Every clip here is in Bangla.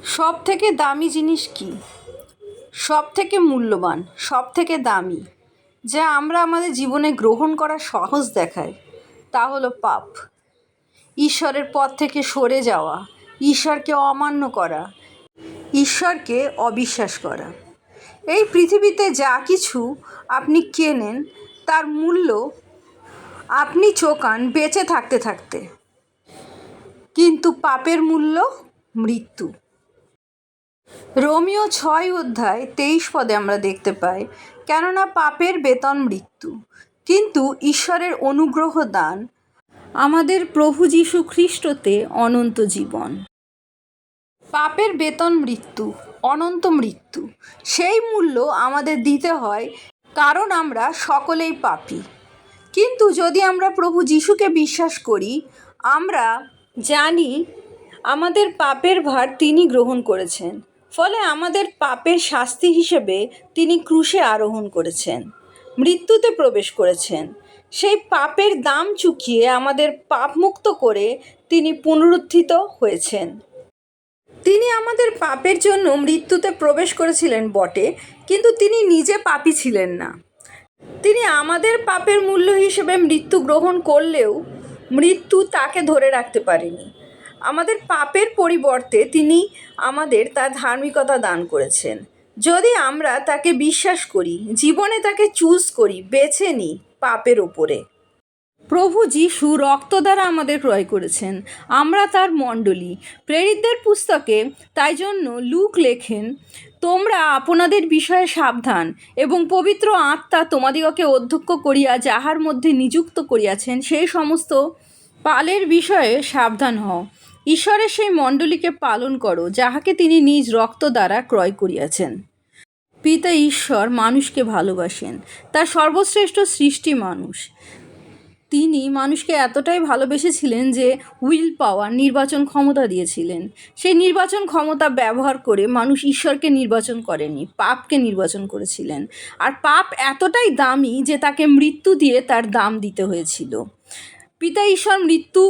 সব থেকে দামি জিনিস কি? সব থেকে মূল্যবান, সব থেকে দামি যা আমরা আমাদের জীবনে গ্রহণ করার সাহস দেখাই তা হলো পাপ। ঈশ্বরের পথ থেকে সরে যাওয়া, ঈশ্বরকে অমান্য করা, ঈশ্বরকে অবিশ্বাস করা। এই পৃথিবীতে যা কিছু আপনি কেনেন তার মূল্য আপনি চোকান বেঁচে থাকতে থাকতে, কিন্তু পাপের মূল্য মৃত্যু। রোমীয় 6:23 আমরা দেখতে পাই, কেননা পাপের বেতন মৃত্যু, কিন্তু ঈশ্বরের অনুগ্রহ দান আমাদের প্রভু যীশু খ্রিস্টতে অনন্ত জীবন। পাপের বেতন মৃত্যু, অনন্ত মৃত্যু, সেই মূল্য আমাদের দিতে হয়, কারণ আমরা সকলেই পাপী। কিন্তু যদি আমরা প্রভু যীশুকে বিশ্বাস করি, আমরা জানি আমাদের পাপের ভার তিনি গ্রহণ করেছেন, ফলে আমাদের পাপের শাস্তি হিসেবে তিনি ক্রুশে আরোহণ করেছেন, মৃত্যুতে প্রবেশ করেছেন। সেই পাপের দাম চুকিয়ে আমাদের পাপমুক্ত করে তিনি পুনরুত্থিত হয়েছেন। তিনি আমাদের পাপের জন্য মৃত্যুতে প্রবেশ করেছিলেন বটে, কিন্তু তিনি নিজে পাপী ছিলেন না। তিনি আমাদের পাপের মূল্য হিসেবে মৃত্যু গ্রহণ করলেও মৃত্যু তাকে ধরে রাখতে পারেনি। আমাদের পাপের পরিবর্তে তিনি আমাদের তার ধার্মিকতা দান করেছেন। যদি আমরা তাকে বিশ্বাস করি, জীবনে তাকে চুজ করি, বেছে নিই পাপের ওপরে। প্রভু যীশু রক্ত দ্বারা আমাদের ক্রয় করেছেন, আমরা তার মণ্ডলী। প্রেরিতদের পুস্তকে তাই জন্য লুক লেখেন, তোমরা আপনাদের বিষয়ে সাবধান এবং পবিত্র আত্মা তোমাদিগকে অধ্যক্ষ করিয়া যাহার মধ্যে নিযুক্ত করিয়াছেন সেই সমস্ত পালের বিষয়ে সাবধান হও। ঈশ্বরের সেই মণ্ডলীকে পালন করো যাহাকে তিনি নিজ রক্ত দ্বারা ক্রয় করিয়াছেন। পিতা ঈশ্বর মানুষকে ভালোবাসেন, তার সর্বশ্রেষ্ঠ সৃষ্টি মানুষ। তিনি মানুষকে এতটাই ভালোবেসেছিলেন যে উইল পাওয়ার, নির্বাচন ক্ষমতা দিয়েছিলেন। সেই নির্বাচন ক্ষমতা ব্যবহার করে মানুষ ঈশ্বরকে নির্বাচন করেনি, পাপকে নির্বাচন করেছিলেন। আর পাপ এতটাই দামি যে তাকে মৃত্যু দিয়ে তার দাম দিতে হয়েছিল। পিতা ঈশ্বর মৃত্যু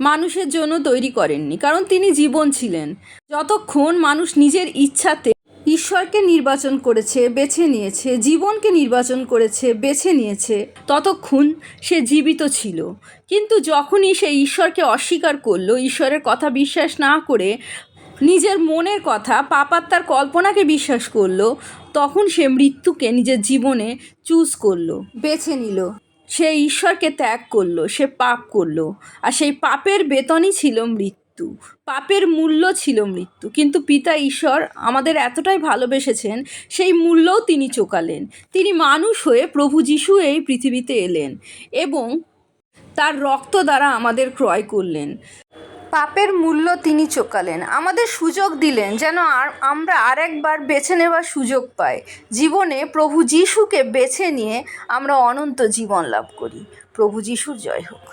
মানুষের জন্য তৈরি করেননি, কারণ তিনি জীবন ছিলেন। যতক্ষণ মানুষ নিজের ইচ্ছাতে ঈশ্বরকে নির্বাচন করেছে, বেছে নিয়েছে, জীবনকে নির্বাচন করেছে, বেছে নিয়েছে, ততক্ষণ সে জীবিত ছিল। কিন্তু যখনই সে ঈশ্বরকে অস্বীকার করলো, ঈশ্বরের কথা বিশ্বাস না করে নিজের মনের কথা, পাপাত্মার কল্পনাকে বিশ্বাস করলো, তখন সে মৃত্যুকে নিজের জীবনে চুজ করলো, বেছে নিল। সে ঈশ্বরকে ত্যাগ করলো, সে পাপ করলো, আর সেই পাপের বেতনই ছিল মৃত্যু। পাপের মূল্য ছিল মৃত্যু। কিন্তু পিতা ঈশ্বর আমাদের এতটাই ভালোবেসেছেন, সেই মূল্যও তিনি চোকালেন। তিনি মানুষ হয়ে প্রভু যীশু এই পৃথিবীতে এলেন এবং তার রক্ত দ্বারা আমাদের ক্রয় করলেন। পাপের মূল্য তিনি চোকালেন, আমাদের সুযোগ দিলেন যেন আমরা আরেকবার বেছে নেওয়ার সুযোগ পাই। জীবনে প্রভু যীশুকে বেছে নিয়ে আমরা অনন্ত জীবন লাভ করি। প্রভু যীশুর জয় হোক।